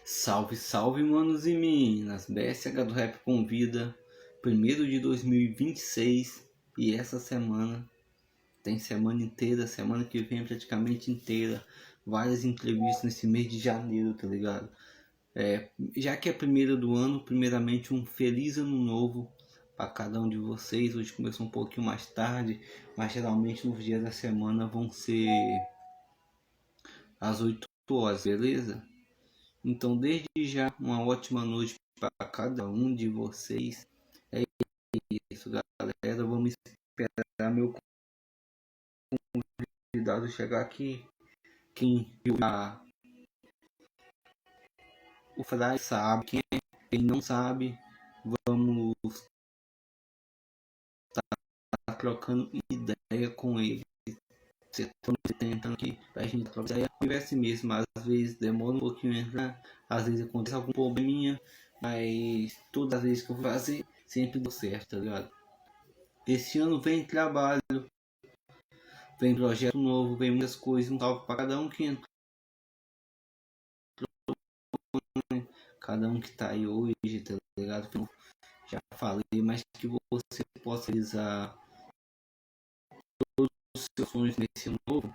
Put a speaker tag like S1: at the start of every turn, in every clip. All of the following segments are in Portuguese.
S1: Salve, salve, manos e minas! BSH do Rap convida, primeiro de 2026, e essa semana tem semana inteira, semana que vem praticamente inteira, várias entrevistas nesse mês de janeiro, tá ligado? Já que é primeiro do ano, primeiramente um feliz ano novo para cada um de vocês. Hoje começou um pouquinho mais tarde, mas geralmente nos dias da semana vão ser às 8 horas, beleza? Então, desde já, uma ótima noite para cada um de vocês. É isso, galera. Vamos esperar meu convidado chegar aqui. Quem viu o Fry sabe, quem não sabe, vamos estar trocando ideia com ele. Você está tentando aqui pra gente trocar ideia. Converse mesmo, às vezes demora um pouquinho a entrar, às vezes acontece algum probleminha, mas todas as vezes que eu vou fazer, sempre deu certo, tá ligado? Esse ano vem trabalho, vem projeto novo, vem muitas coisas. Um salve para cada um que entrou, cada um que tá aí hoje, tá ligado? Já falei, mas que você possa realizar os seus sonhos nesse ano novo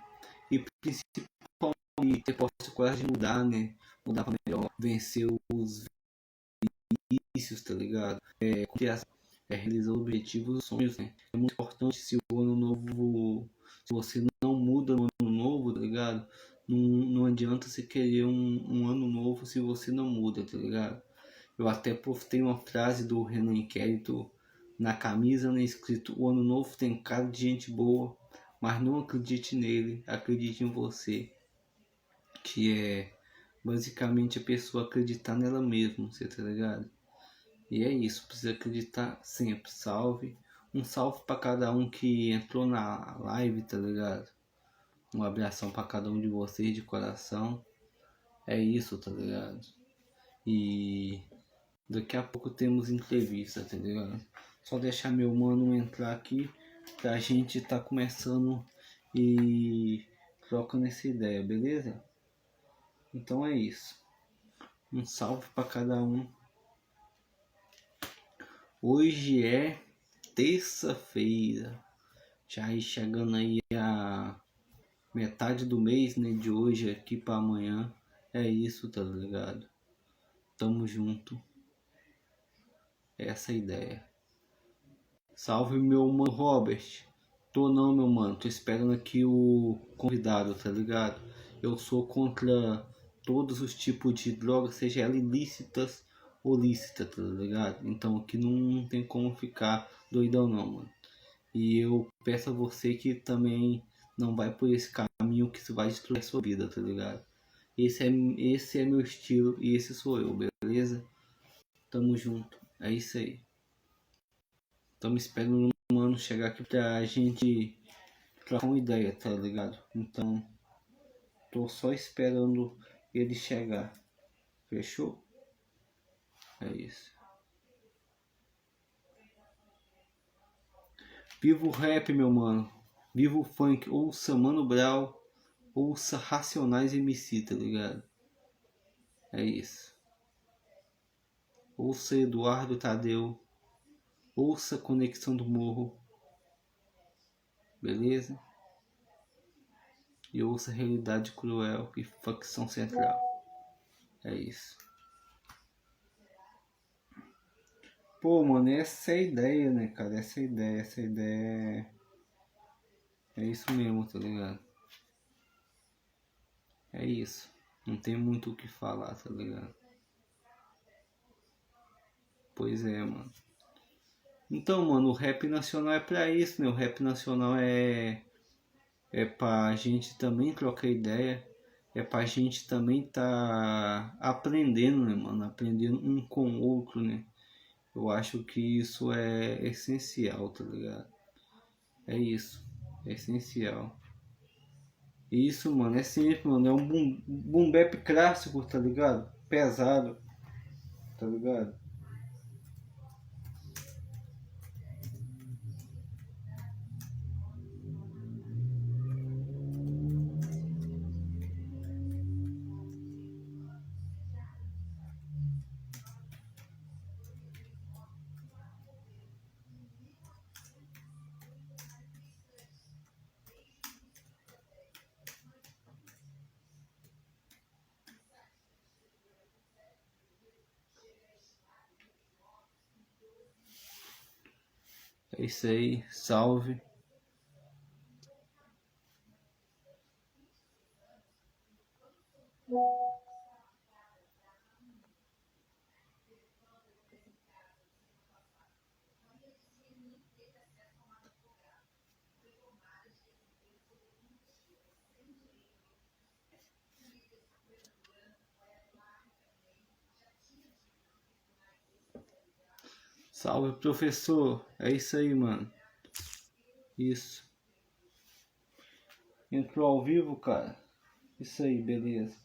S1: e principalmente ter possa coragem de mudar, né? Mudar para melhor, vencer os vícios, tá ligado? Realizar objetivos e sonhos, né? É muito importante se o ano novo, se você não muda no ano novo, tá ligado? Não adianta você querer um ano novo se você não muda, tá ligado? Eu até postei uma frase do Renan Inquérito na camisa, né? Escrito: o ano novo tem cara de gente boa, mas não acredite nele, acredite em você. Que é basicamente a pessoa acreditar nela mesma, você tá ligado? E é isso, precisa acreditar sempre. Salve. Um salve para cada um que entrou na live, tá ligado? Um abração para cada um de vocês de coração. É isso, tá ligado? E daqui a pouco temos entrevista, tá ligado? Só deixar meu mano entrar aqui pra gente tá começando e trocando essa ideia, beleza? Então é isso. Um salve para cada um. Hoje é terça-feira, já chegando aí a metade do mês, né? De hoje aqui para amanhã. É isso, tá ligado? Tamo junto. Essa é a ideia. Salve, meu mano Robert. Tô não, meu mano. Tô esperando aqui o convidado, tá ligado? Eu sou contra todos os tipos de drogas, seja elas ilícitas ou lícitas, tá ligado? Então aqui não tem como ficar doidão não, mano. E eu peço a você que também não vai por esse caminho que isso vai destruir a sua vida, tá ligado? Esse é meu estilo e esse sou eu, beleza? Tamo junto. É isso aí. Tamo esperando um ano chegar aqui pra gente trocar uma ideia, tá ligado? Então, tô só esperando ele chegar. Fechou? É isso. Viva o rap, meu mano. Viva o funk. Ouça Mano Brown. Ouça Racionais MC, tá ligado? É isso. Ouça Eduardo Tadeu. Ouça Conexão do Morro. Beleza? E ouça Realidade Cruel e Facção Central. É isso. Pô, mano, essa é a ideia, né, cara? Essa é a ideia. É isso mesmo, tá ligado? É isso. Não tem muito o que falar, tá ligado? Pois é, mano. Então, mano, o rap nacional é pra isso, né? O rap nacional é pra gente também trocar ideia. É pra gente também tá aprendendo, né, mano? Aprendendo um com o outro, né? Eu acho que isso é essencial, tá ligado? É isso. É essencial. Isso, mano, é simples, mano. É um boom bap clássico, tá ligado? Pesado, tá ligado? É isso aí, salve. Salve, professor. É isso aí, mano. Isso. Entrou ao vivo, cara. Isso aí, beleza.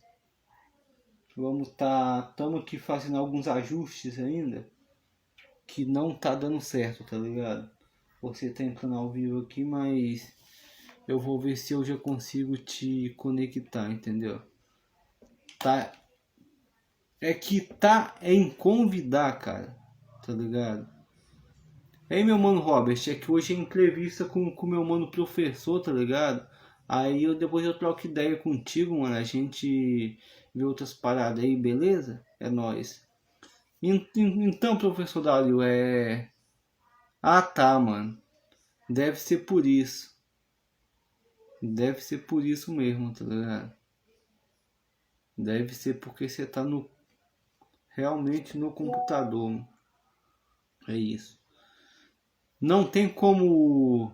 S1: Estamos aqui fazendo alguns ajustes ainda que não tá dando certo, tá ligado? Você tá entrando ao vivo aqui, mas eu vou ver se eu já consigo te conectar, entendeu? Tá. É que tá em convidar, cara. Tá ligado? Aí, meu mano Robert, é que hoje é entrevista com meu mano professor, tá ligado? Aí depois eu troco ideia contigo, mano. A gente vê outras paradas aí, beleza? É nóis. Então, professor Dario, é. Ah, tá, mano. Deve ser por isso. Deve ser por isso mesmo, tá ligado? Deve ser porque você tá no. Realmente no computador, mano. É isso. Não tem como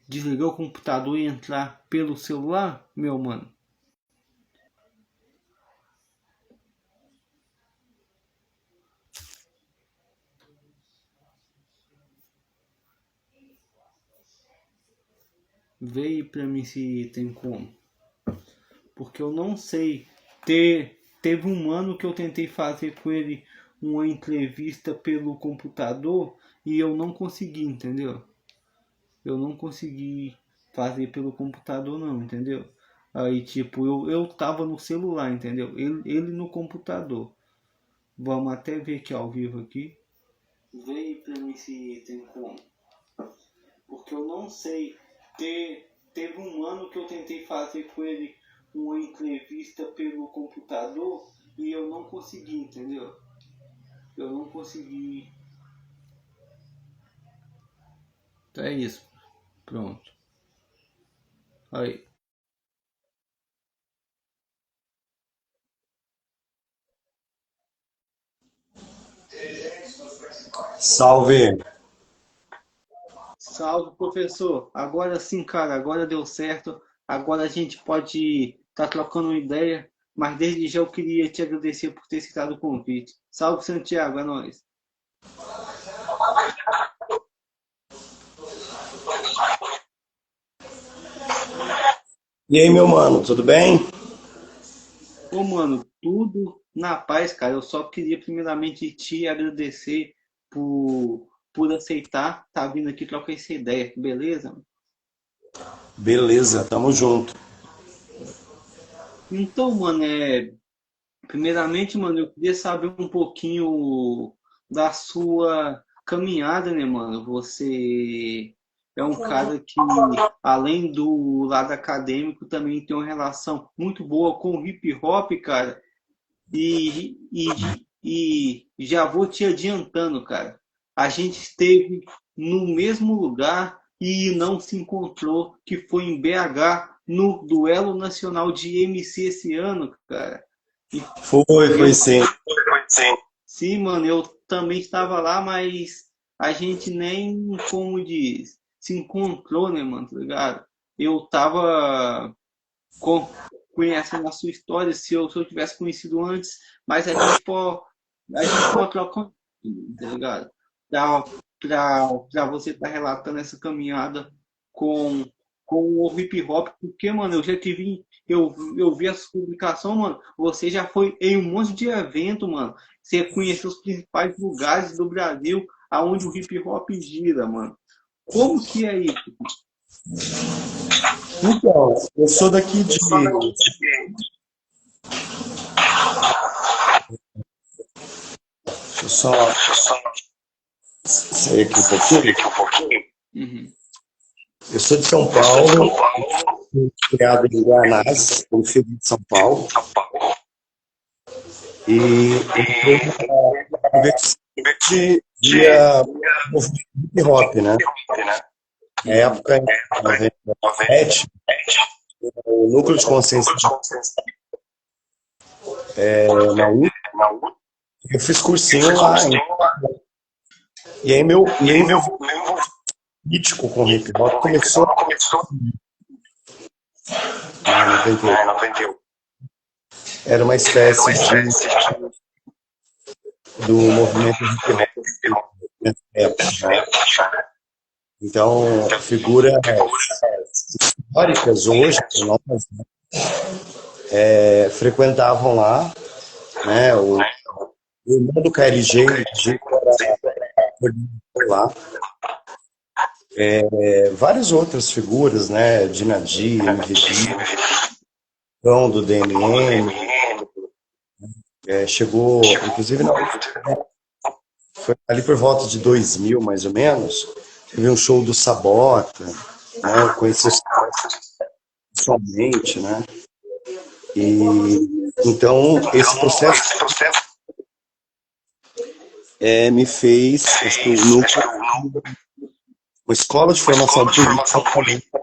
S1: desligar o computador e entrar pelo celular, meu mano? Vê aí pra mim se tem como. Porque eu não sei. Teve um ano que eu tentei fazer com ele uma entrevista pelo computador e eu não consegui, entendeu? Eu não consegui fazer pelo computador não, entendeu? Aí tipo, eu tava no celular, entendeu? Ele no computador. Vamos até ver aqui ao vivo aqui. Vê aí pra mim se tem como. Porque eu não sei. Teve um ano que eu tentei fazer com ele uma entrevista pelo computador e eu não consegui, entendeu? Eu não consegui. Então é isso. Pronto. Aí.
S2: Salve.
S1: Salve, professor. Agora sim, cara. Agora deu certo. Agora a gente pode estar trocando uma ideia. Mas desde já eu queria te agradecer por ter citado o convite. Salve, Santiago. É nóis.
S2: E aí, meu mano, tudo bem?
S1: Ô, mano, tudo na paz, cara. Eu só queria primeiramente te agradecer por aceitar tá vindo aqui trocar essa ideia, beleza?
S2: Beleza, tamo junto.
S1: Então, mano, primeiramente, mano, eu queria saber um pouquinho da sua caminhada, né, mano? Você é um cara que, além do lado acadêmico, também tem uma relação muito boa com o hip hop, cara. E já vou te adiantando, cara. A gente esteve no mesmo lugar e não se encontrou, que foi em BH, no Duelo Nacional de MC esse ano, cara. E
S2: Foi
S1: eu,
S2: sim.
S1: sim, mano, eu também estava lá, mas a gente nem, como diz, se encontrou, né, mano, tá ligado? Eu tava com, conhecendo a sua história, se eu tivesse conhecido antes, mas a gente pode trocar, tá ligado? Pra você estar relatando essa caminhada com, com o hip hop, porque, mano, eu já tive, eu vi essa publicação, mano, você já foi em um monte de evento, mano, você conheceu os principais lugares do Brasil aonde o hip hop gira, mano. Como que é isso?
S2: Então, eu sou daqui de. Deixa eu só sair aqui um pouquinho.
S1: Uhum.
S2: Eu sou de São Paulo, fui criado em Guanás, periferia de São Paulo, e entrei na universidade via movimento hip hop, né? Na época, em 97, o núcleo de consciência na USP, eu fiz cursinho lá. E aí meu envolvimento político com hip hop começou em 98. Era uma espécie do movimento hip hop nessa época, né? Então, figuras históricas hoje, nós, frequentavam lá, né? O irmão do KLG era coordenador lá. Várias outras figuras, né? Dinadi, MVP, Cão do DMM, chegou, inclusive, foi ali por volta de 2000, mais ou menos, teve um show do Sabota, né? Eu conheci pessoalmente, né? E então esse processo me fez, acho que uma escola de formação política.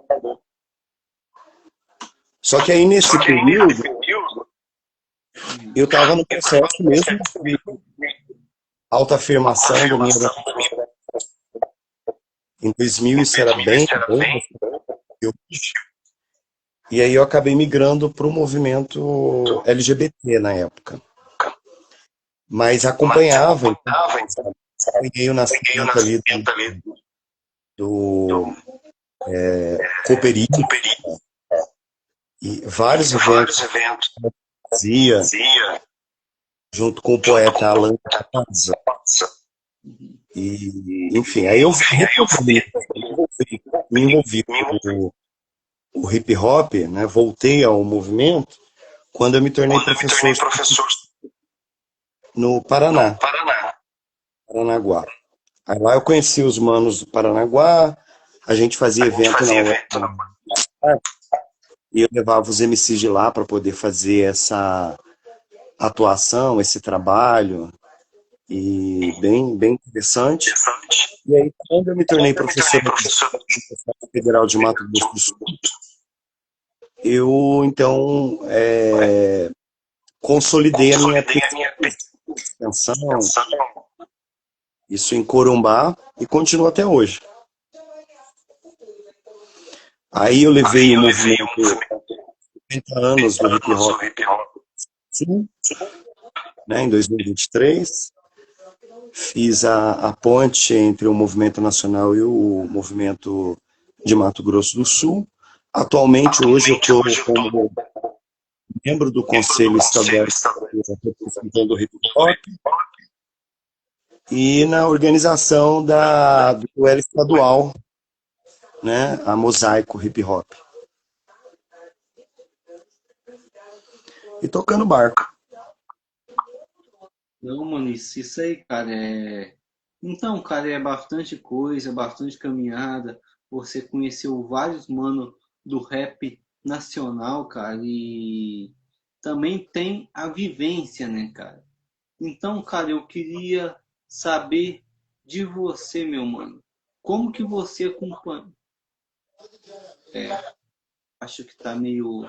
S2: Só que aí nesse período eu estava no processo mesmo de autoafirmação do meu. Em 2000 isso era bem bom. E aí eu acabei migrando para o movimento LGBT na época. Mas acompanhava, acompanhei o nascimento ali do cooperismo e vários eventos fazia junto com o poeta Alan Casa. E, enfim, aí eu me envolvi com o hip hop, né? Voltei ao movimento quando eu me tornei professor no Paranaguá. Aí lá eu conheci os manos do Paranaguá, a gente fazia evento na e eu levava os MCs de lá para poder fazer essa atuação, esse trabalho, e bem interessante. E aí, quando eu me tornei professor da Universidade Federal de Mato Grosso do Sul, eu, então, consolidei a minha extensão, isso em Corumbá, e continua até hoje. Aí eu levei o movimento 50 anos do hip hop, sim, né, em 2023. Fiz a ponte entre o movimento nacional e o movimento de Mato Grosso do Sul. Atualmente, hoje, eu estou como membro do Conselho Estadual do hip hop e na organização do duelo estadual, né, a Mosaico Hip Hop. E tocando barco.
S1: Não, mano, isso aí, cara, Então, cara, é bastante coisa, bastante caminhada. Você conheceu vários manos do rap nacional, cara, e também tem a vivência, né, cara? Então, cara, eu queria saber de você, meu mano. Como que você acompanha? Acho que tá meio.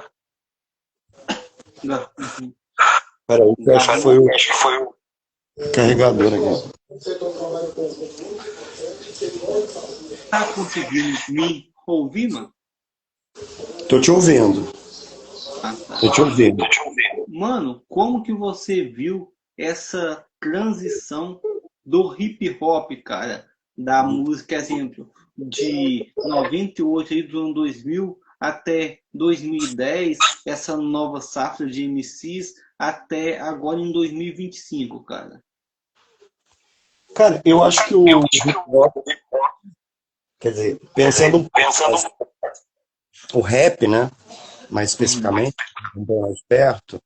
S2: Peraí, eu acho que foi o carregador aqui.
S1: Tá conseguindo me ouvir, mano?
S2: Tô te ouvindo.
S1: Ah, tá.
S2: Tô te ouvindo.
S1: Mano, como que você viu essa transição do hip hop, cara? Da música, exemplo, de 98 aí do ano 2000 até 2010, essa nova safra de MCs até agora em 2025, cara.
S2: Cara, eu acho que o hip hop, quer dizer, pensando o rap, né, mais especificamente, um pouco mais perto,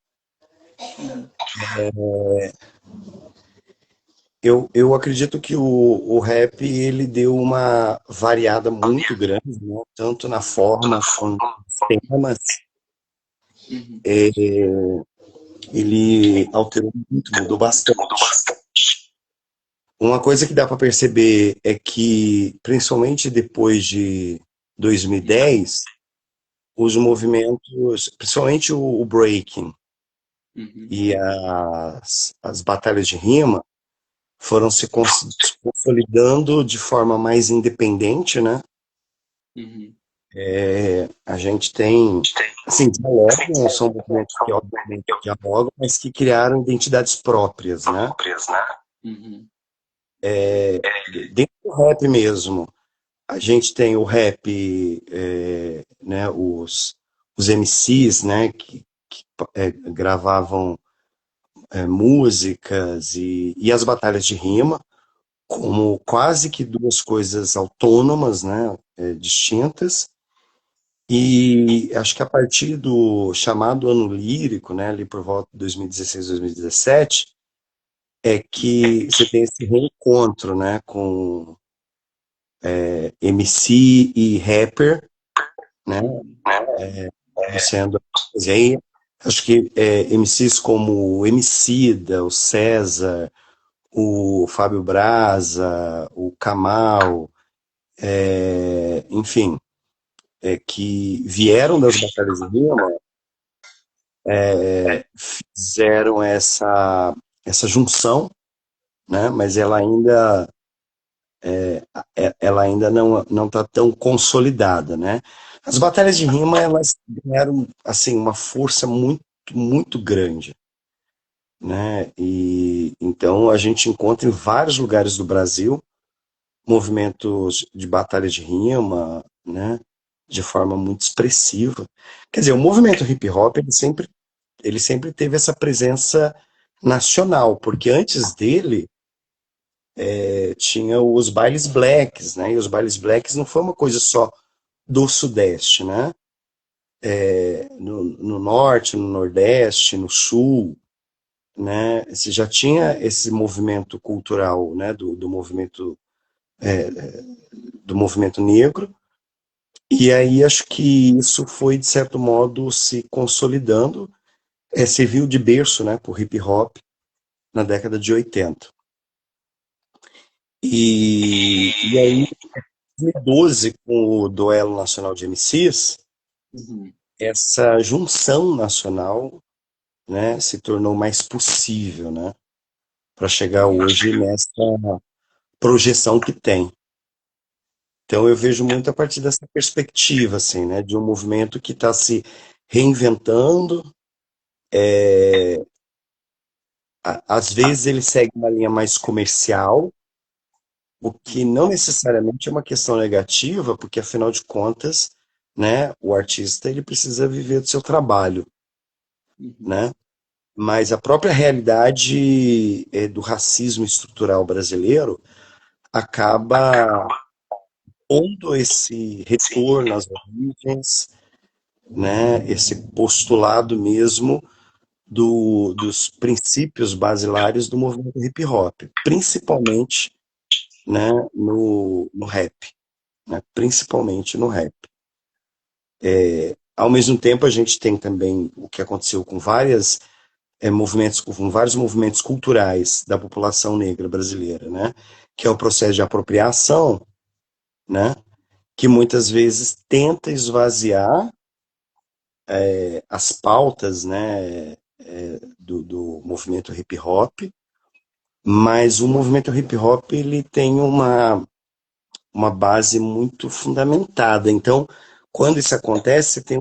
S2: eu acredito que o rap ele deu uma variada muito grande, né, tanto na forma quanto nos temas. Ele alterou muito, mudou bastante. Uma coisa que dá para perceber é que, principalmente depois de 2010, os movimentos, principalmente o breaking
S1: Uhum,
S2: e as batalhas de rima, foram se consolidando de forma mais independente, né?
S1: uhum,
S2: A gente tem, assim, dialogam, são movimentos que obviamente dialogam, mas que criaram identidades próprias, né?
S1: uhum,
S2: Dentro do rap mesmo, a gente tem o rap, né, os MCs, né, que gravavam músicas e as batalhas de rima, como quase que duas coisas autônomas, né, distintas. E acho que a partir do chamado ano lírico, né, ali por volta de 2016, 2017, é que você tem esse reencontro, né, com MC e rapper, né,
S1: uhum,
S2: sendo aí, acho que MCs como o Emicida, o César, o Fábio Braza, o Kamal, enfim, que vieram das batalhas de rima, fizeram essa junção, né? Mas ela ainda não está tão consolidada, né? As batalhas de rima elas ganharam assim uma força muito grande, né? E então a gente encontra em vários lugares do Brasil movimentos de batalha de rima, né? De forma muito expressiva. Quer dizer, o movimento hip hop ele sempre teve essa presença nacional, porque antes dele tinha os bailes blacks, né? E os bailes blacks não foi uma coisa só do Sudeste, né? No Norte, no Nordeste, no Sul, né? Você já tinha esse movimento cultural, né? Do movimento negro. E aí acho que isso foi, de certo modo, se consolidando, serviu de berço, né, para o hip hop na década de 80. E aí, em 2012, com o Duelo Nacional de MCs,
S1: uhum.
S2: essa junção nacional, né, se tornou mais possível, né, para chegar hoje nessa projeção que tem. Então eu vejo muito a partir dessa perspectiva, assim, né, de um movimento que está se reinventando. Às vezes ele segue uma linha mais comercial, o que não necessariamente é uma questão negativa, porque afinal de contas, né, o artista ele precisa viver do seu trabalho,
S1: Uhum,
S2: né? Mas a própria realidade do racismo estrutural brasileiro acaba pondo esse retorno às origens, né, esse postulado mesmo dos princípios basilares do movimento hip hop, principalmente, né, no rap, né, principalmente no rap. Ao mesmo tempo, a gente tem também o que aconteceu com vários movimentos culturais da população negra brasileira, né, que é o processo de apropriação, né, que muitas vezes tenta esvaziar as pautas, né, do movimento hip hop, mas o movimento hip hop ele tem uma base muito fundamentada. Então, quando isso acontece, você tem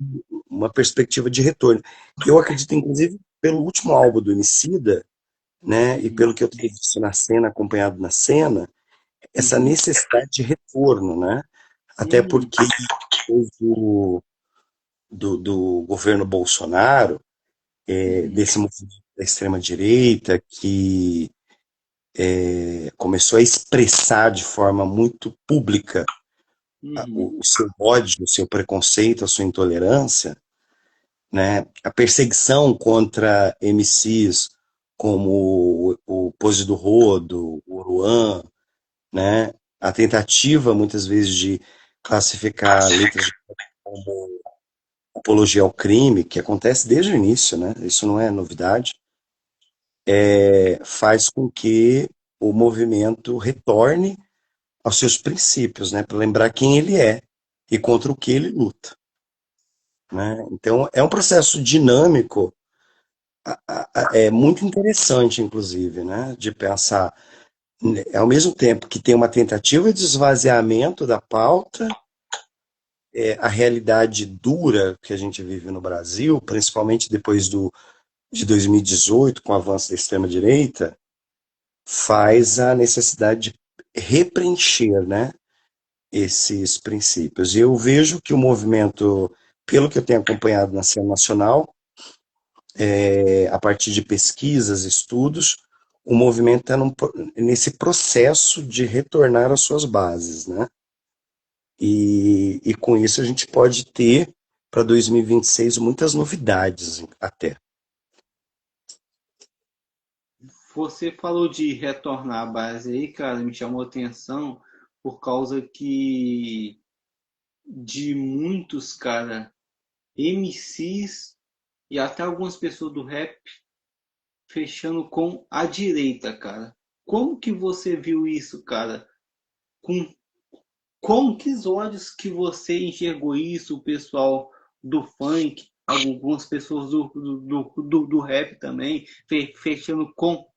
S2: uma perspectiva de retorno. Eu acredito, inclusive, pelo último álbum do Emicida, né, e
S1: uhum,
S2: pelo que eu tenho visto na cena, acompanhado na cena, essa
S1: uhum,
S2: necessidade de retorno, né? Até
S1: uhum,
S2: porque depois do governo Bolsonaro,
S1: uhum,
S2: desse movimento da extrema-direita, que começou a expressar de forma muito pública
S1: uhum,
S2: o seu ódio, o seu preconceito, a sua intolerância, né? A perseguição contra MCs como o Pose do Rodo, o Oruan, né? A tentativa, muitas vezes, de classificar letras como apologia ao crime, que acontece desde o início, né? Isso não é novidade, faz com que o movimento retorne aos seus princípios, né? Para lembrar quem ele é e contra o que ele luta, né? Então, é um processo dinâmico, é muito interessante, inclusive, né? De pensar, ao mesmo tempo que tem uma tentativa de esvaziamento da pauta, a realidade dura que a gente vive no Brasil, principalmente depois de 2018, com o avanço da extrema-direita, faz a necessidade de repreencher, né, esses princípios. E eu vejo que o movimento, pelo que eu tenho acompanhado na cena nacional, a partir de pesquisas, estudos, o movimento está nesse processo de retornar às suas bases, né? E com isso a gente pode ter para 2026 muitas novidades até.
S1: Você falou de retornar à base aí, cara, me chamou a atenção por causa que de muitos, cara, MCs e até algumas pessoas do rap fechando com a direita, cara. Como que você viu isso, cara? Com como que olhos que você enxergou isso, o pessoal do funk, algumas pessoas do rap também, fechando com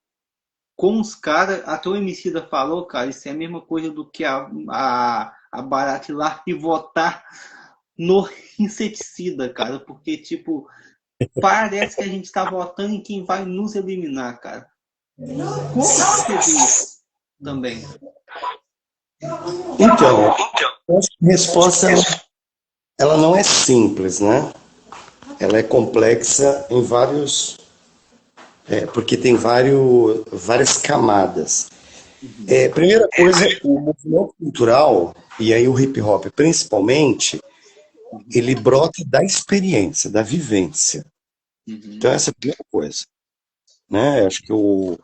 S1: os caras, até o Emicida falou, cara, isso é a mesma coisa do que a Barack lá e votar no inseticida, cara, porque, tipo, parece que a gente tá votando em quem vai nos eliminar, cara. Como você vê isso também?
S2: Então, eu acho que a resposta ela não é simples, né? Ela é complexa em vários, porque tem várias camadas.
S1: Uhum,
S2: Primeira coisa, o movimento cultural, e aí o hip hop principalmente,
S1: uhum,
S2: ele brota da experiência, da vivência.
S1: uhum,
S2: Então essa é a primeira coisa, né? Eu acho que o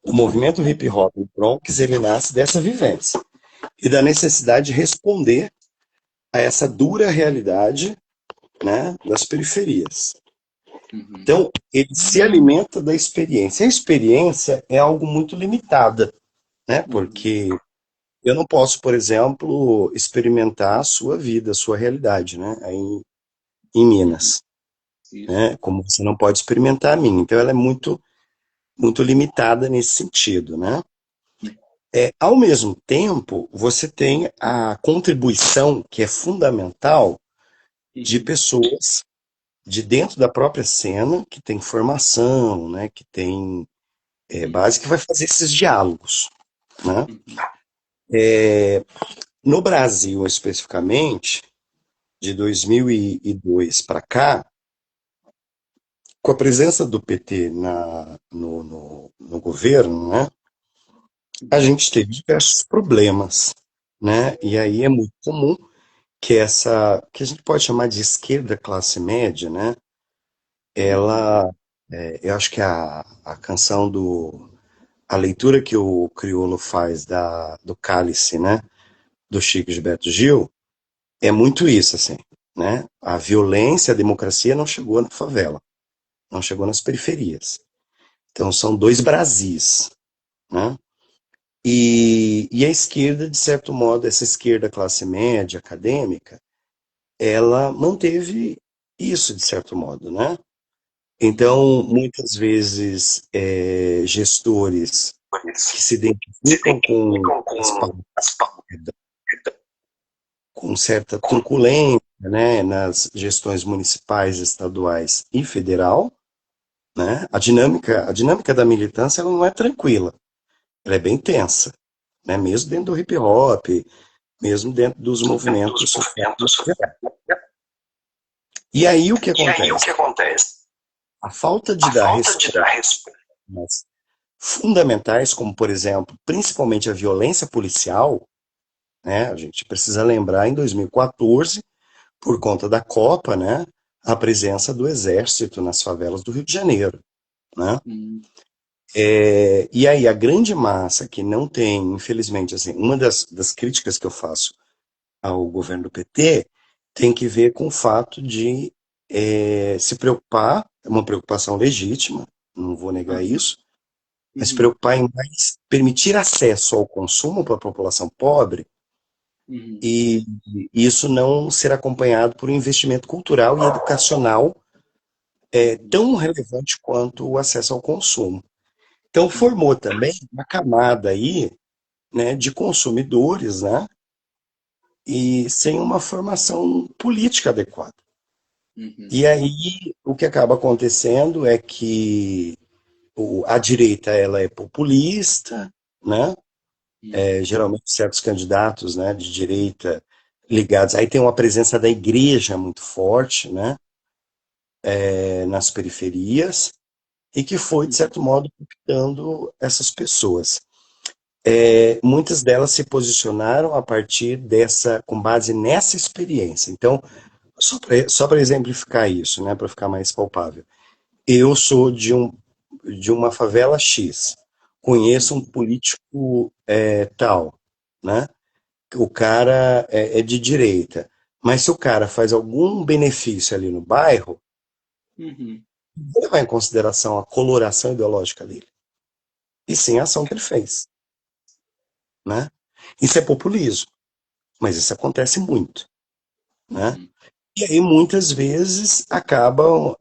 S2: movimento hip hop em Bronx, ele nasce dessa vivência e da necessidade de responder a essa dura realidade, né, das periferias.
S1: uhum,
S2: Então, ele se alimenta da experiência. A experiência é algo muito limitada, né?
S1: uhum.
S2: Porque eu não posso, por exemplo, experimentar a sua vida, a sua realidade, né? Aí em
S1: Uhum.
S2: Minas,
S1: Isso.
S2: né? Como você não pode experimentar a minha. Então, ela é muito limitada nesse sentido, né? Ao mesmo tempo, você tem a contribuição, que é fundamental, de
S1: Uhum.
S2: pessoas de dentro da própria cena, que tem formação, né? Que tem base,
S1: Uhum.
S2: que vai fazer esses diálogos, né?
S1: Uhum.
S2: No Brasil, especificamente, de 2002 para cá, com a presença do PT no governo, né, a
S1: Uhum.
S2: gente teve diversos problemas, né? E aí é muito comum que essa, que a gente pode chamar de esquerda classe média, né?
S1: Uhum.
S2: Ela, eu acho que a canção a leitura que o Criolo faz do Cálice, né? Do Chico Gilberto Gil, é muito isso, assim, né? A violência, a democracia não chegou na favela, não chegou nas periferias. Então são dois Brasis, né? E a esquerda, de certo modo, essa esquerda classe média, acadêmica, ela manteve isso, de certo modo, né?
S1: Uhum.
S2: Então, muitas vezes, gestores que se identificam com as pautas, com certa truculência, né, nas gestões municipais, estaduais e federal, né? A dinâmica da militância ela não é tranquila, ela é bem tensa, né? Mesmo dentro do hip hop, mesmo dentro dos movimentos sociais. E aí o que acontece? A falta de dar respostas fundamentais, como por exemplo, principalmente a violência policial, né? A gente precisa lembrar em 2014, por conta da Copa, né? A presença do Exército nas favelas do Rio de Janeiro, né?
S1: Uhum.
S2: E aí a grande massa que não tem, infelizmente, assim, uma das críticas que eu faço ao governo do PT tem que ver com o fato de se preocupar, é uma preocupação legítima, não vou negar
S1: Uhum.
S2: isso, mas se
S1: Uhum.
S2: preocupar em mais permitir acesso ao consumo para a população pobre
S1: Uhum.
S2: e isso não ser acompanhado por um investimento cultural e educacional
S1: Uhum.
S2: tão relevante quanto o acesso ao consumo. Então
S1: Uhum.
S2: formou também uma camada aí, né, de consumidores, né, e sem uma formação política adequada.
S1: Uhum.
S2: E aí o que acaba acontecendo é que a direita ela é populista, né?
S1: Uhum.
S2: Geralmente certos candidatos, né, de direita ligados. Aí tem uma presença da igreja muito forte, né, nas periferias e que foi de
S1: Uhum.
S2: certo modo captando essas pessoas. Muitas delas se posicionaram a partir dessa, com base nessa experiência. Então, só para exemplificar isso, né, para ficar mais palpável. Eu sou de uma favela X, conheço um
S1: Uhum.
S2: político tal, né? O cara é de direita, mas se o cara faz algum benefício ali no bairro,
S1: Uhum.
S2: não vou levar em consideração a coloração ideológica dele, e sim a ação que ele fez, né? Isso é populismo, mas isso acontece muito, né?
S1: Uhum.
S2: E aí muitas vezes acabam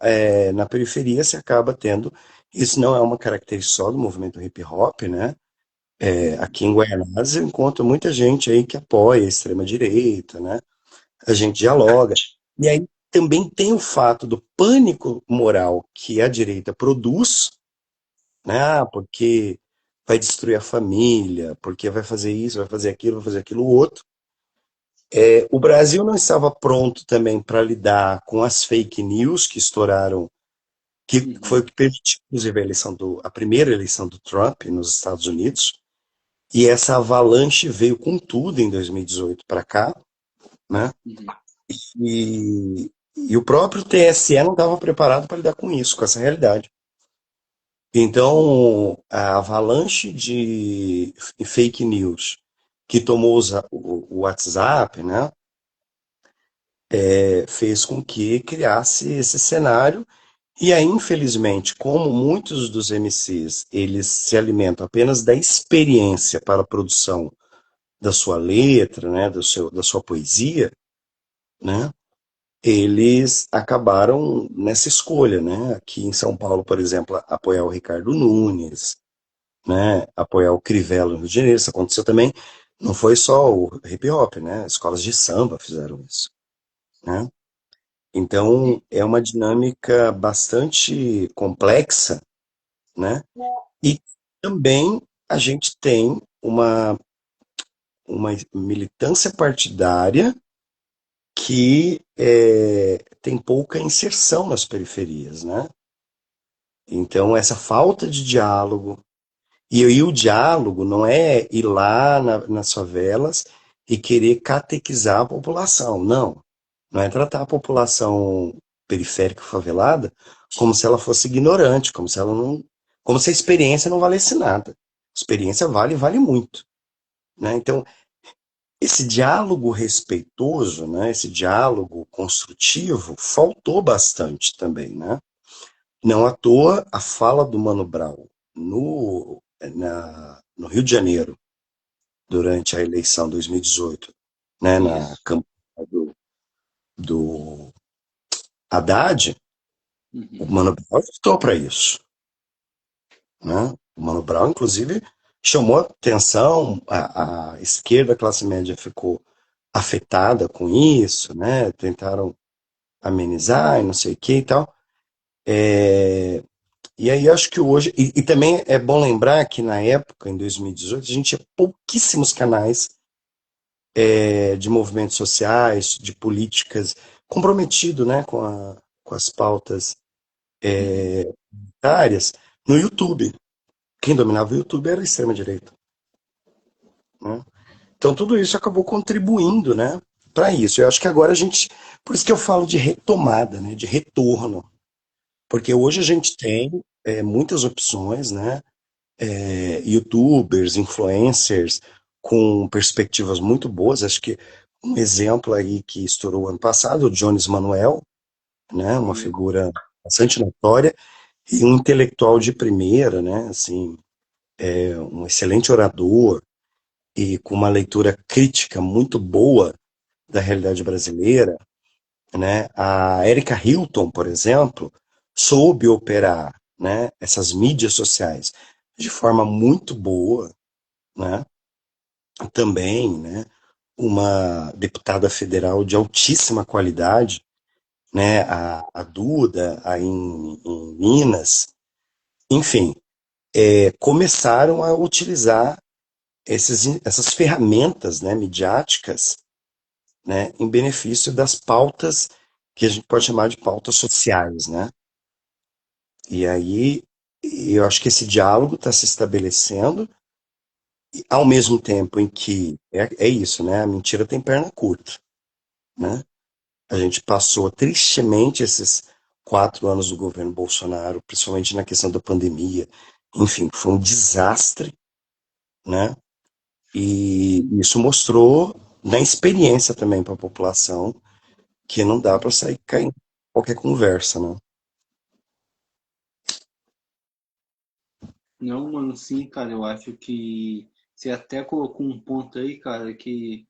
S2: na periferia se acaba tendo isso não é uma característica só do movimento hip hop, né?
S1: Uhum.
S2: Aqui em Guaianazes eu encontro muita gente aí que apoia a extrema direita, né? A gente dialoga. E aí também tem o fato do pânico moral que a direita produz, né? Porque vai destruir a família, porque vai fazer isso, vai fazer aquilo outro. O Brasil não estava pronto também para lidar com as fake news que estouraram, que foi o
S1: Uhum.
S2: que permitiu, inclusive, a primeira eleição do Trump nos Estados Unidos. E essa avalanche veio com tudo em 2018 para cá, né?
S1: Uhum.
S2: E o próprio TSE não estava preparado para lidar com isso, com essa realidade. Então, a avalanche de fake news que tomou o WhatsApp, né, fez com que criasse esse cenário. E aí, infelizmente, como muitos dos MCs, eles se alimentam apenas da experiência para a produção da sua letra, né, da sua poesia, né, eles acabaram nessa escolha, né? Aqui em São Paulo, por exemplo, apoiar o Ricardo Nunes, né? Apoiar o Crivella no Rio de Janeiro, isso aconteceu também. Não foi só o hip hop, né? Escolas de samba fizeram isso, né? Então é uma dinâmica bastante complexa, né? E também a gente tem uma militância partidária que tem pouca inserção nas periferias, né? Então, essa falta de diálogo, e aí o diálogo não é ir lá nas favelas e querer catequizar a população, não. Não é tratar a população periférica favelada como se ela fosse ignorante, como se ela não, como se a experiência não valesse nada. A experiência vale, vale muito, né? Então, esse diálogo respeitoso, né, esse diálogo construtivo, faltou bastante também, né? Não à toa a fala do Mano Brown no Rio de Janeiro, durante a eleição 2018, né, na
S1: Isso.
S2: campanha do Haddad, o
S1: Uhum.
S2: Mano Brown optou para isso. Né? O Mano Brown, inclusive, chamou atenção, a esquerda, a classe média ficou afetada com isso, né? Tentaram amenizar e não sei o que e tal. E aí acho que hoje, e também é bom lembrar que na época, em 2018, a gente tinha pouquíssimos canais de movimentos sociais, de políticas, comprometido, né, com as pautas
S1: Uhum.
S2: áreas no YouTube. Quem dominava o YouTube era a extrema-direita. Né? Então tudo isso acabou contribuindo, né, para isso. Eu acho que agora a gente, por isso que eu falo de retomada, né, de retorno, porque hoje a gente tem muitas opções, né, YouTubers, influencers com perspectivas muito boas. Acho que um exemplo aí que estourou ano passado, o Jones Manuel, né, uma
S1: Uhum.
S2: figura bastante notória e um intelectual de primeira, né, assim, um excelente orador e com uma leitura crítica muito boa da realidade brasileira, né? A Erika Hilton, por exemplo, soube operar, né, essas mídias sociais de forma muito boa, né? Também, né, uma deputada federal de altíssima qualidade, né, a Duda, aí em Minas, enfim, começaram a utilizar essas ferramentas, né, midiáticas, né, em benefício das pautas que a gente pode chamar de pautas sociais, né? E aí eu acho que esse diálogo está se estabelecendo, e ao mesmo tempo em que é isso, né? A mentira tem perna curta, né? A gente passou tristemente esses 4 anos do governo Bolsonaro, principalmente na questão da pandemia. Enfim, foi um desastre, né? E isso mostrou na experiência também para a população que não dá para sair caindo em qualquer conversa, né?
S1: Não, mano, sim, cara, eu acho que você até colocou um ponto aí, cara, que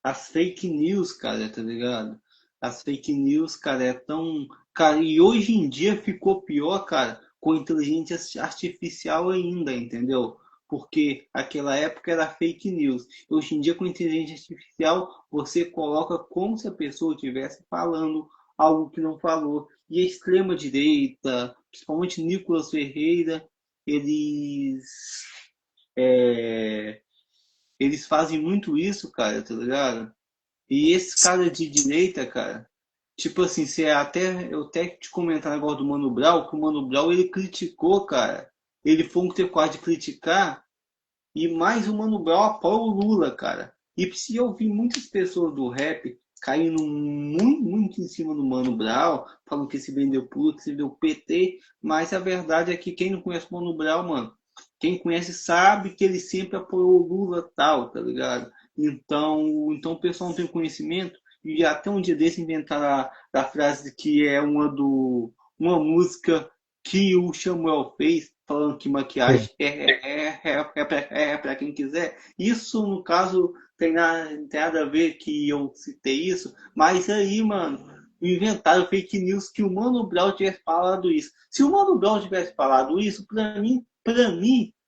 S1: as fake news, cara, tá ligado? As fake news, cara, é tão. Cara, e hoje em dia ficou pior, cara, com inteligência artificial ainda, entendeu? Porque aquela época era fake news. Hoje em dia, com inteligência artificial, você coloca como se a pessoa estivesse falando algo que não falou. E a extrema-direita, principalmente Nicolas Ferreira, eles. é, eles fazem muito isso, cara, tá ligado? E esse cara de direita, cara, tipo assim, eu até te comentar o negócio do Mano Brown, que o Mano Brown ele criticou, cara. Ele foi um que teve quase de criticar, e mais o Mano Brown apoia o Lula, cara. E se eu vi muitas pessoas do rap caindo muito, muito em cima do Mano Brown, falando que se vendeu puto, que se vendeu PT, mas a verdade é que quem não conhece o Mano Brown, mano, quem conhece sabe que ele sempre apoiou o Lula tal, tá ligado? Então o pessoal não tem conhecimento e até um dia desse inventaram a frase que é uma música que o Samuel fez, falando que maquiagem é para quem quiser. Isso, no caso, tem nada a ver que eu citei isso, mas aí, mano, inventaram fake news que o Mano Brown tivesse falado isso. Se o Mano Brown tivesse falado isso, para mim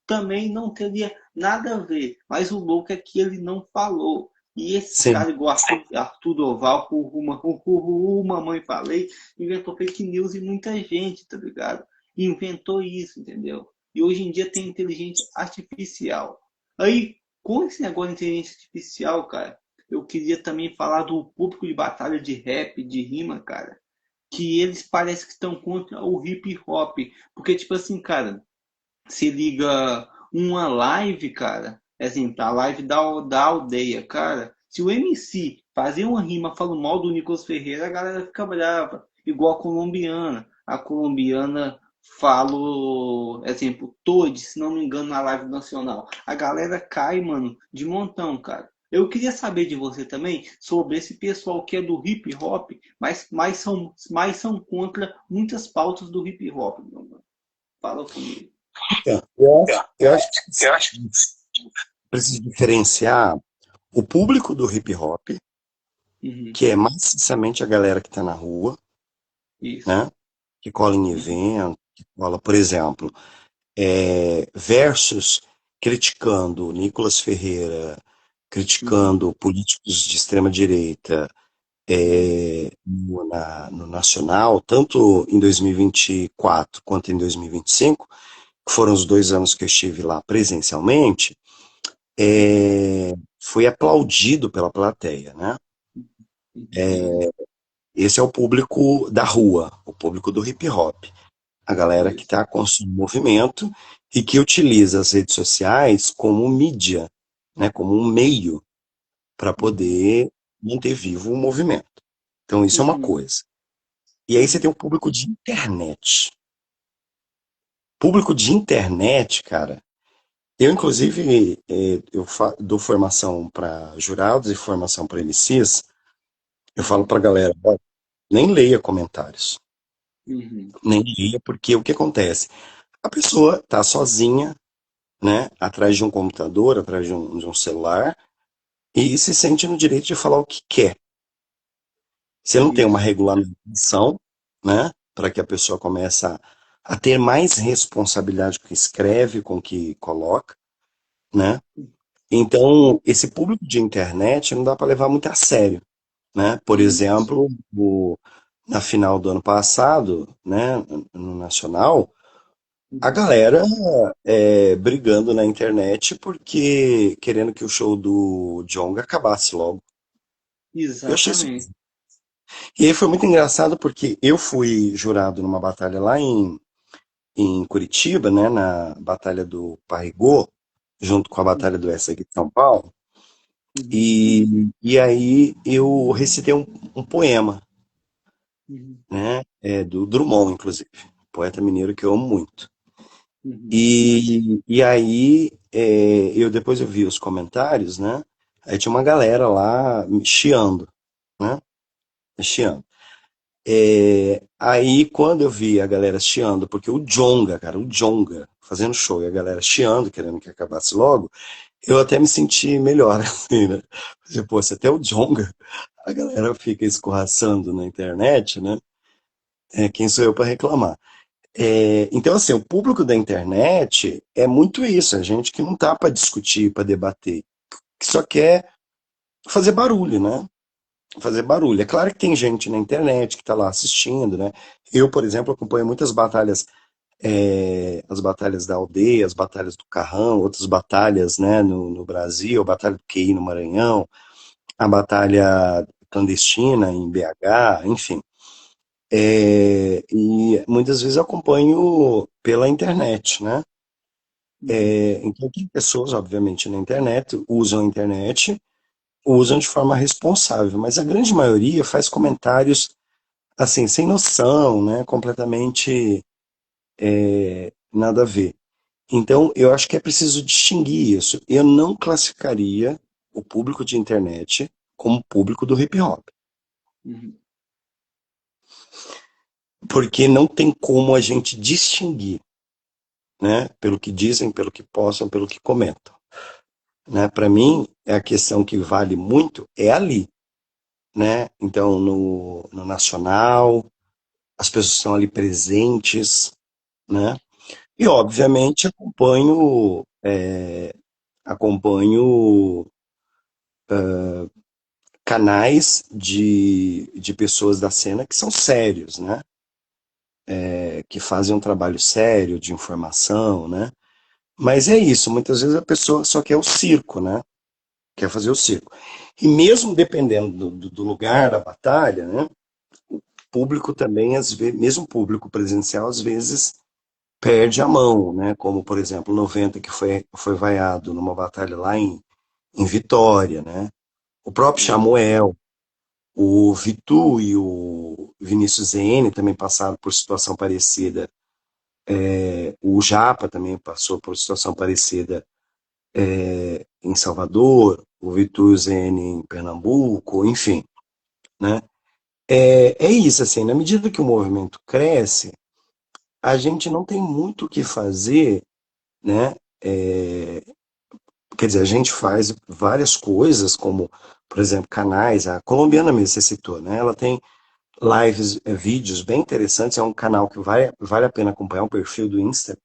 S1: também não teria nada a ver. Mas o louco é que ele não falou. E esses
S2: Sim.
S1: caras, igual Arthur Doval, o Mamãe Falei, inventou fake news e muita gente, tá ligado? Inventou isso, entendeu? E hoje em dia tem inteligência artificial. Aí, com esse negócio de inteligência artificial, cara, eu queria também falar do público de batalha de rap, de rima, cara, que eles parecem que estão contra o hip hop. Porque, tipo assim, cara, se liga uma live, cara, assim, a live da aldeia, cara, se o MC fazer uma rima falando mal do Nicolas Ferreira, a galera fica brava, igual a colombiana. A colombiana falou, exemplo, Todd, se não me engano, na live nacional. A galera cai, mano, de montão, cara. Eu queria saber de você também sobre esse pessoal que é do hip hop, mas são contra muitas pautas do hip hop, meu mano. Fala comigo.
S2: Então, eu acho que precisa diferenciar o público do hip hop,
S1: Uhum.
S2: que é maciçamente a galera que está na rua,
S1: Isso.
S2: né? Que cola em
S1: Uhum.
S2: evento, que cola, por exemplo, versus criticando Nicolas Ferreira,
S1: Uhum.
S2: criticando políticos de extrema direita
S1: Uhum.
S2: no Nacional, tanto em 2024 quanto em 2025, que foram os 2 anos que eu estive lá presencialmente,
S1: Uhum.
S2: foi aplaudido pela plateia, né?
S1: Entendi.
S2: Esse é o público da rua, o público do hip hop, a galera que
S1: Isso.
S2: está construindo movimento e que utiliza as redes sociais como mídia, né, como um meio para
S1: Uhum.
S2: poder manter vivo o movimento. Então isso é uma
S1: Uhum.
S2: coisa. E aí você tem o público de internet. Público de internet, cara. Eu, inclusive, dou formação para jurados e formação para MCs. Eu falo
S1: Uhum.
S2: para a galera, "Olha, nem leia comentários.
S1: Uhum.
S2: Nem leia, porque o que acontece? A pessoa tá sozinha, né, atrás de um computador, atrás de um celular, e se sente no direito de falar o que quer. Você não tem uma
S1: Isso.
S2: regulamentação, né, para que a pessoa comece a ter mais responsabilidade com o que escreve, com o que coloca, né? Então, esse público de internet não dá para levar muito a sério, né? Por
S1: Isso.
S2: exemplo, na final do ano passado, né, no Nacional, a
S1: Uhum.
S2: galera brigando na internet porque querendo que o show do Djonga acabasse logo. Eu achei isso.
S1: Exatamente.
S2: E aí foi muito engraçado porque eu fui jurado numa batalha lá em Curitiba, né, na Batalha do Parregô, junto com a Batalha do
S1: Uhum.
S2: Essa aqui de São Paulo.
S1: Uhum.
S2: E aí eu recitei um poema,
S1: Uhum.
S2: né, do Drummond, inclusive, poeta mineiro que eu amo muito.
S1: Uhum.
S2: E aí depois eu vi os comentários, né? Aí tinha uma galera lá me chiando, né? Me chiando. Aí quando eu vi a galera chiando, porque o Djonga, cara, o Djonga fazendo show e a galera chiando, querendo que acabasse logo, eu até me senti melhor, assim, né? Falei, pô, se até o Djonga, a galera fica escorraçando na internet, né? Quem sou eu para reclamar? Então, assim, o público da internet é muito isso, é gente que não tá para discutir, para debater, que só quer fazer barulho, né? Fazer barulho. É claro que tem gente na internet que tá lá assistindo, né? Eu, por exemplo, acompanho muitas batalhas, as batalhas da aldeia, as batalhas do Carrão, outras batalhas, né, no Brasil, a batalha do QI no Maranhão, a batalha clandestina em BH, enfim. E muitas vezes eu acompanho pela internet, né?
S1: Uhum.
S2: Então, tem pessoas, obviamente, na internet, usam a internet, usam de forma responsável, mas a grande maioria faz comentários, assim, sem noção, né? Completamente nada a ver. Então, eu acho que é preciso distinguir isso. Eu não classificaria o público de internet como público do hip hop,
S1: Uhum.
S2: porque não tem como a gente distinguir, né? Pelo que dizem, pelo que postam, pelo que comentam. Né? Para mim, é a questão que vale muito é ali, né? Então, no Nacional, as pessoas estão ali presentes, né? E, obviamente, acompanho canais de pessoas da cena que são sérios, né? Que fazem um trabalho sério de informação, né? Mas é isso, muitas vezes a pessoa só quer o circo, né? Quer fazer o circo. E mesmo dependendo do lugar da batalha, né? Público também, às vezes, mesmo público presencial, às vezes perde a mão, né? Como, por exemplo, 90 que foi vaiado numa batalha lá em Vitória, né? O próprio
S1: Isso.
S2: Samuel, o Vitu e o Vinícius Zene também passaram por situação parecida. O Japa também passou por situação parecida em Salvador, o Vitu e o Zene em Pernambuco, enfim, né? É isso, assim, na medida que o movimento cresce, a gente não tem muito o que fazer, né? Quer dizer, a gente faz várias coisas, como, por exemplo, canais, a colombiana mesmo, você citou, né? Ela tem lives, vídeos bem interessantes, é um canal que vale a pena acompanhar, um perfil do Insta,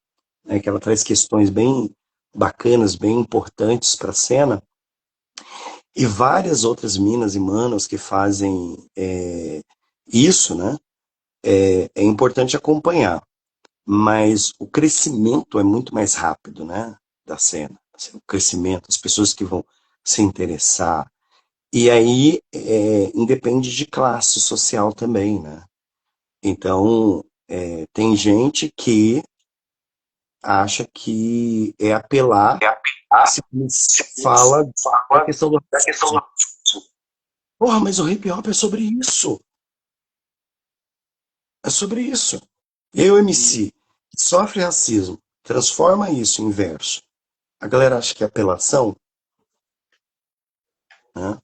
S2: né? Que ela traz questões bem bacanas, bem importantes para a cena, e várias outras minas e manos que fazem isso, né? É importante acompanhar. Mas o crescimento é muito mais rápido, né, da cena. Assim, o crescimento, as pessoas que vão se interessar. E aí independe de classe social também, né? Então, tem gente que acha que é apelar se fala da questão do racismo. Porra, mas o hip hop é sobre isso. É sobre isso. Eu,
S1: Isso.
S2: MC, que sofre racismo, transforma isso em verso. A galera acha que é apelação, né?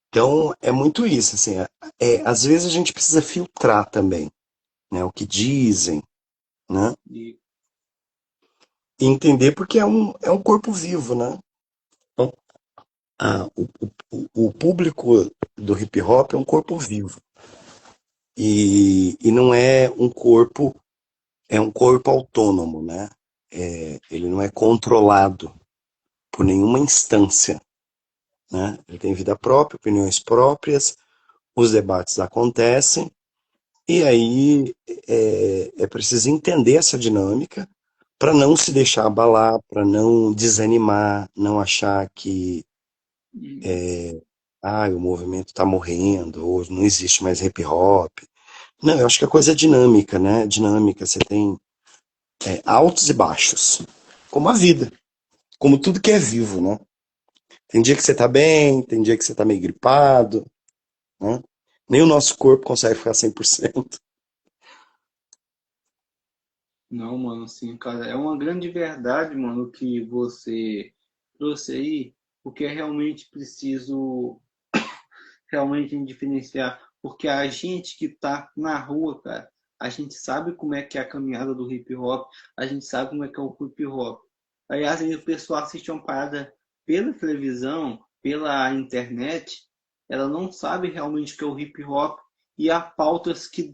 S2: Então, é muito isso, assim, às vezes a gente precisa filtrar também, né, o que dizem, né?
S1: E
S2: e entender porque é um corpo vivo, né? Então, o público do hip hop é um corpo vivo. E não é um corpo autônomo, né? Ele não é controlado por nenhuma instância, né? Ele tem vida própria, opiniões próprias, os debates acontecem, e aí é preciso entender essa dinâmica para não se deixar abalar, para não desanimar, não achar que o movimento está morrendo, ou não existe mais hip hop. Não, eu acho que a coisa é dinâmica, né? Dinâmica, você tem altos e baixos, como a vida, como tudo que é vivo, né? Tem dia que você tá bem, tem dia que você tá meio gripado, né? Nem o nosso corpo consegue ficar 100%.
S1: Não, mano, sim, cara, é uma grande verdade, mano, que você trouxe aí, porque é realmente preciso realmente diferenciar, porque a gente que tá na rua, cara, a gente sabe como é que é a caminhada do hip hop, a gente sabe como é que é o hip hop. Aí às vezes o pessoal assiste uma parada pela televisão, pela internet, ela não sabe realmente o que é o hip hop e há pautas que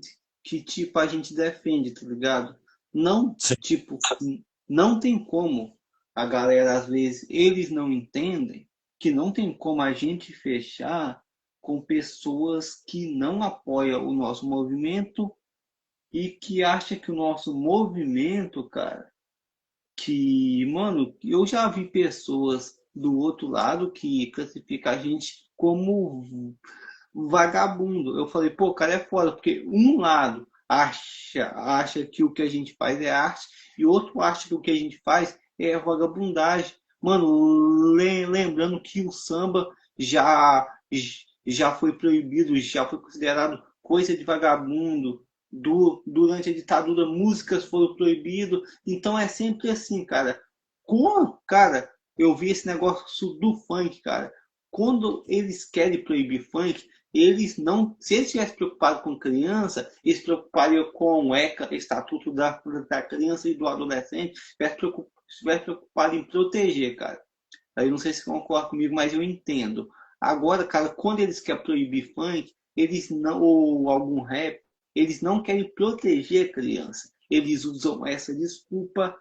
S1: tipo a gente defende, tá ligado? Não,
S2: Sim.
S1: tipo, não tem como a galera às vezes eles não entendem que não tem como a gente fechar com pessoas que não apoiam o nosso movimento e que acham que o nosso movimento, cara, que, mano, eu já vi pessoas do outro lado que classificam a gente como vagabundo. Eu falei, pô, cara, é foda, porque um lado acha que o que a gente faz é arte e outro acha que o que a gente faz é vagabundagem. Mano, lembrando que o samba já já foi proibido, já foi considerado coisa de vagabundo. Durante a ditadura, músicas foram proibidas. Então é sempre assim, cara. Cara, eu vi esse negócio do funk, cara. Quando eles querem proibir funk, eles não, se eles estivessem preocupados com criança, eles se preocupariam com o ECA, Estatuto da Criança e do Adolescente, estivesse preocupado em proteger, cara. Aí não sei se concorda comigo, mas eu entendo. Agora, cara, quando eles querem proibir funk, eles não, ou algum rap, eles não querem proteger a criança. Eles usam essa desculpa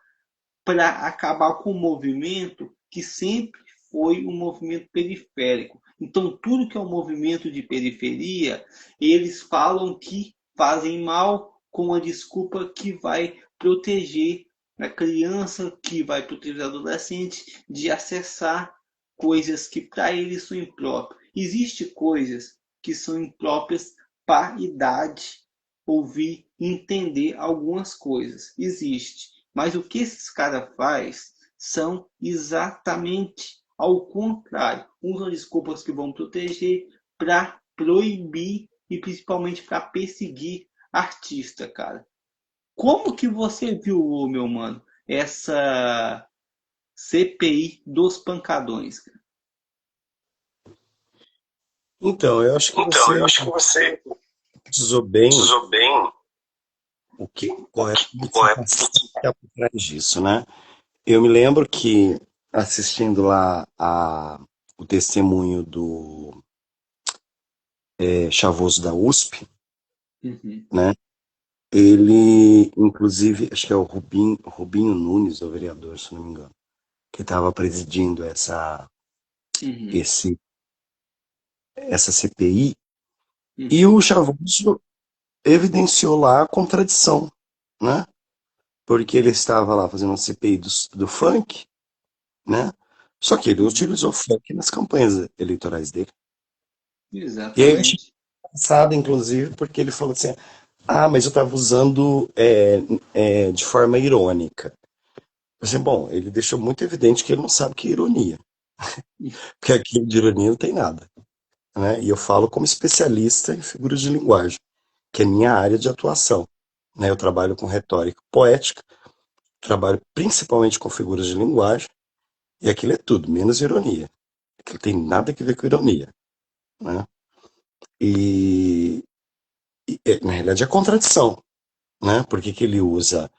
S1: para acabar com o movimento que sempre foi um movimento periférico. Então, tudo que é um movimento de periferia, eles falam que fazem mal com a desculpa que vai proteger a criança, que vai proteger o adolescente de acessar coisas que para eles são impróprias. Existem coisas que são impróprias para a idade ouvir e entender algumas coisas. Existe. Mas o que esses caras faz são exatamente ao contrário. Usam desculpas que vão proteger para proibir e principalmente para perseguir artista, cara. Como que você viu, meu mano, essa CPI dos pancadões, cara?
S2: Então, eu acho que
S1: Então, eu
S2: você
S1: acho que você
S2: precisou bem
S1: usou bem
S2: qual é a motivação que está por trás disso, né? Eu me lembro que assistindo lá o testemunho do Chavoso da USP,
S1: Uhum,
S2: né? Ele, inclusive, acho que é o Rubinho Nunes, o vereador, se não me engano, que estava presidindo
S1: uhum,
S2: esse, essa CPI, e
S1: uhum,
S2: o Chavoso evidenciou lá a contradição, né? Porque ele estava lá fazendo uma CPI do funk, né? Só que ele
S1: uhum.
S2: utilizou funk nas campanhas eleitorais dele. E aí eu achei
S1: Exatamente.
S2: engraçado, inclusive, porque ele falou assim: mas eu estava usando de forma irônica. Eu falei, bom, ele deixou muito evidente que ele não sabe o que é ironia, porque aquilo de ironia não tem nada, né? E eu falo como especialista em figuras de linguagem, que é minha área de atuação, né? Eu trabalho com retórica poética, trabalho principalmente com figuras de linguagem, e aquilo é tudo, menos ironia. Aquilo tem nada a ver com ironia, né? E na realidade é contradição, né? Por que que ele usa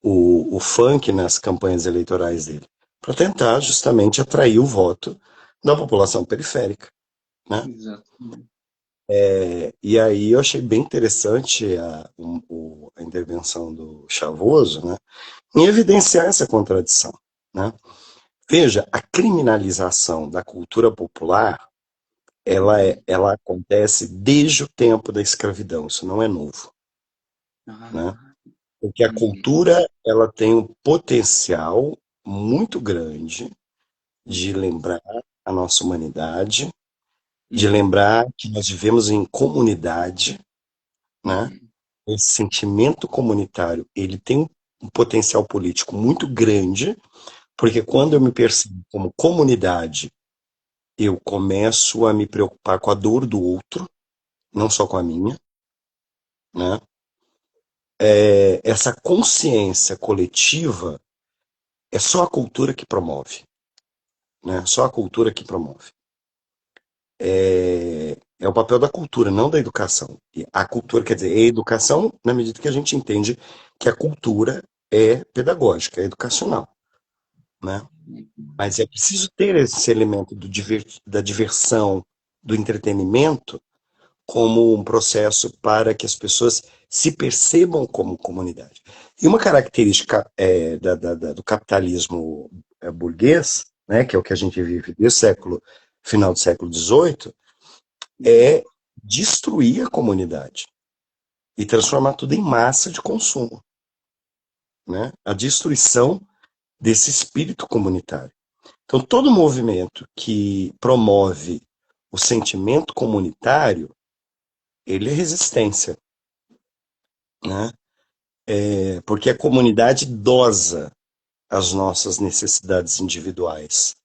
S2: o funk nas campanhas eleitorais dele, para tentar justamente atrair o voto da população periférica, né?
S1: Exatamente.
S2: E aí eu achei bem interessante a intervenção do Chavoso, né, em evidenciar essa contradição, né? Veja, a criminalização da cultura popular, ela acontece desde o tempo da escravidão, isso não é novo, né?
S1: Ah,
S2: Porque a
S1: entendi.
S2: cultura, ela tem um potencial muito grande de lembrar a nossa humanidade, de
S1: Uhum,
S2: lembrar que nós vivemos em comunidade, né?
S1: uhum,
S2: Esse sentimento comunitário, ele tem um potencial político muito grande, porque quando eu
S1: uhum,
S2: me percebo como comunidade, eu começo a me preocupar com a dor do outro, não só com a minha, né? Essa consciência coletiva é só a cultura que promove, né? Só a cultura que promove. É o papel da cultura, não da educação. E a cultura, quer dizer, é educação na medida que a gente entende que a cultura é pedagógica, é educacional, né?
S1: uhum.
S2: Mas é preciso ter esse elemento da diversão, do entretenimento, como um processo para que as pessoas se percebam como comunidade. E uma característica do capitalismo burguês, né, que é o que a gente vive desde o final do século XVIII,
S1: Uhum.
S2: é destruir a comunidade e transformar tudo em massa de consumo, né? A destruição desse espírito comunitário. Então, todo movimento que promove o sentimento comunitário, ele é resistência, né? Porque a comunidade dosa as nossas necessidades individuais.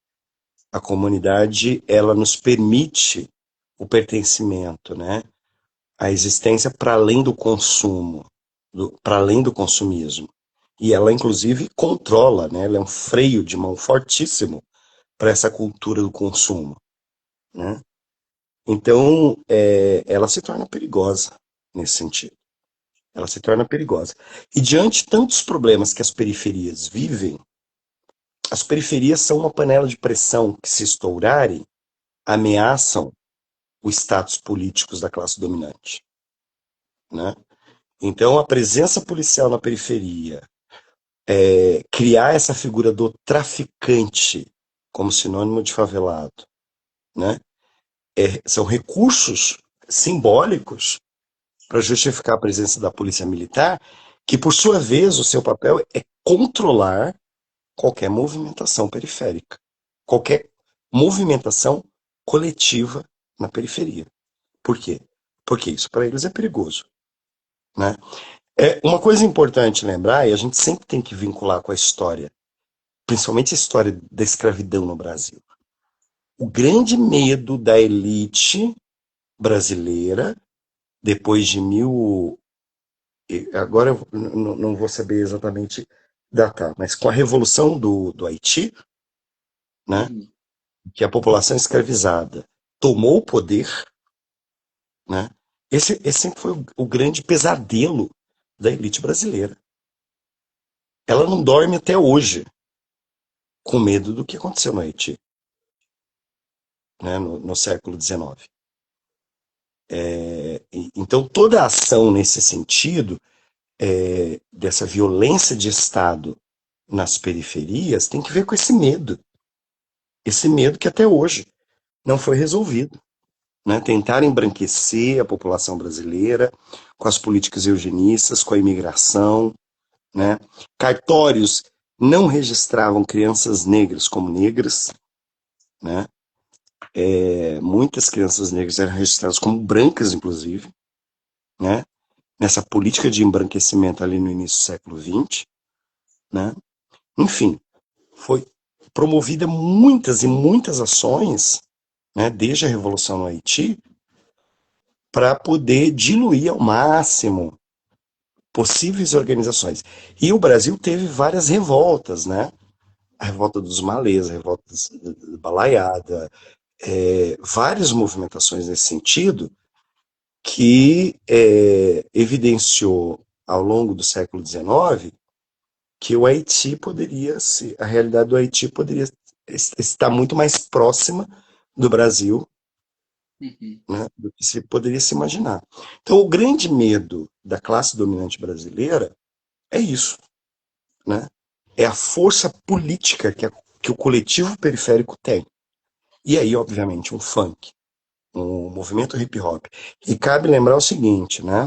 S2: A comunidade, ela nos permite o pertencimento, né? A existência para além do consumo, para além do consumismo. E ela, inclusive, controla, né? Ela é um freio de mão fortíssimo para essa cultura do consumo, né? Então, ela se torna perigosa nesse sentido. Ela se torna perigosa. E diante de tantos problemas que as periferias vivem, as periferias são uma panela de pressão que, se estourarem, ameaçam os status políticos da classe dominante, né? Então, a presença policial na periferia, criar essa figura do traficante como sinônimo de favelado, né? São recursos simbólicos para justificar a presença da polícia militar, que, por sua vez, o seu papel é controlar qualquer movimentação periférica, qualquer movimentação coletiva na periferia. Por quê? Porque isso para eles é perigoso, né? Uma coisa importante lembrar, e a gente sempre tem que vincular com a história, principalmente a história da escravidão no Brasil. O grande medo da elite brasileira, depois de agora eu não vou saber exatamente datar, mas com a revolução do Haiti, né,
S1: Uhum.
S2: que a população escravizada tomou o poder, né, esse sempre foi o grande pesadelo da elite brasileira. Ela não dorme até hoje com medo do que aconteceu no Haiti, né, no século XIX. Então, toda a ação nesse sentido, dessa violência de Estado nas periferias, tem que ver com esse medo que até hoje não foi resolvido. Né? Tentar embranquecer a população brasileira com as políticas eugenistas, com a imigração. Né? Cartórios não registravam crianças negras como negras. Né? Muitas crianças negras eram registradas como brancas, inclusive. Né? Nessa política de embranquecimento ali no início do século XX. Né? Enfim, foi promovida muitas e muitas ações, né, desde a Revolução no Haiti, para poder diluir ao máximo possíveis organizações. E o Brasil teve várias revoltas, né? A revolta dos malês, a revolta da balaiada, várias movimentações nesse sentido que evidenciou ao longo do século XIX que o Haiti poderia ser, a realidade do Haiti poderia estar muito mais próxima do Brasil,
S1: Uhum.
S2: né, do que se poderia se imaginar. Então, o grande medo da classe dominante brasileira é isso, né? É a força política que o coletivo periférico tem. E aí, obviamente, um funk, um movimento hip hop. E cabe lembrar o seguinte, né?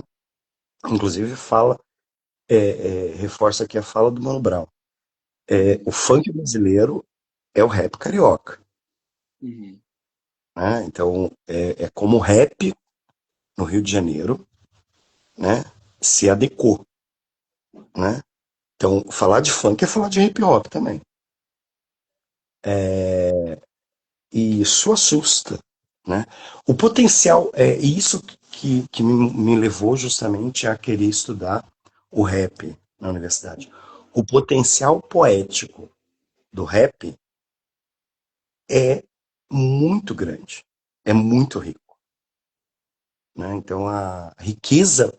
S2: Inclusive fala, reforça aqui a fala do Mano Brown. O funk brasileiro é o rap carioca,
S1: Uhum.
S2: né? Então, é como o rap no Rio de Janeiro, né, se adequou, né? Então, falar de funk é falar de hip hop também. E isso assusta, né? O potencial, e isso que me levou justamente a querer estudar o rap na universidade. O potencial poético do rap é muito grande, é muito rico, né? Então, a riqueza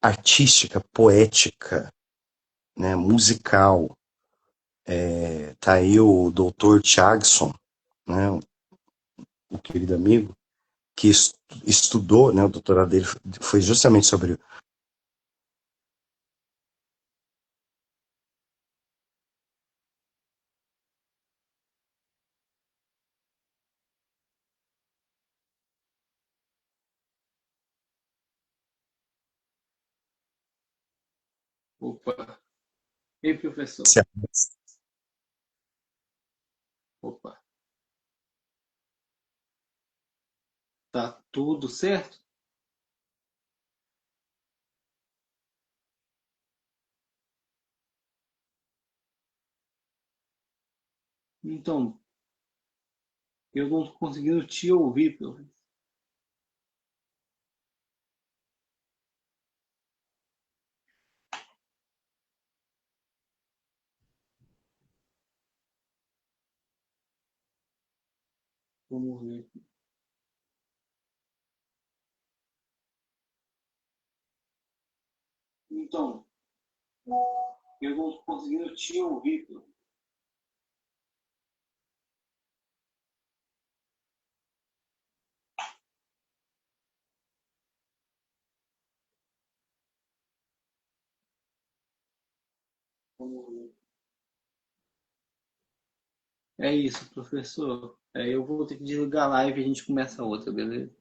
S2: artística, poética, né, musical, tá aí o doutor Thiagson, né, o querido amigo, que estudou, né, o doutorado dele foi justamente sobre.
S1: Opa. Ei, professor.
S2: Se
S1: Opa. Tá tudo certo? Então, eu não tô conseguindo te ouvir, professor. Vamos ver. Então, eu não tô conseguindo te ouvir, professor. Vamos ver. É isso, professor. Eu vou ter que desligar a live e a gente começa outra, beleza?